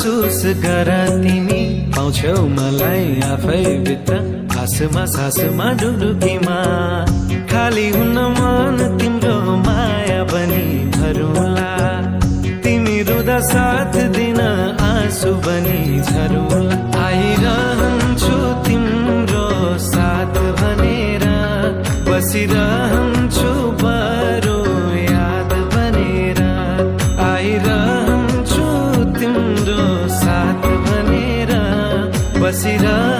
महसुस गर तिमी पाउँछौ मलाई आफै भित्र आसमा सासमा डुडुकीमा खाली हुन मन तिम्रो माया बनी भरौँला तिमी रुँदा साथ दिन आँसु बनी झरौँला आइरहन्छु तिम्रो साथ भनेर बसिरहन्छु बरु याद बनेर आइरहन्छु तिम्रो साथ भनेर बसिरहन्छु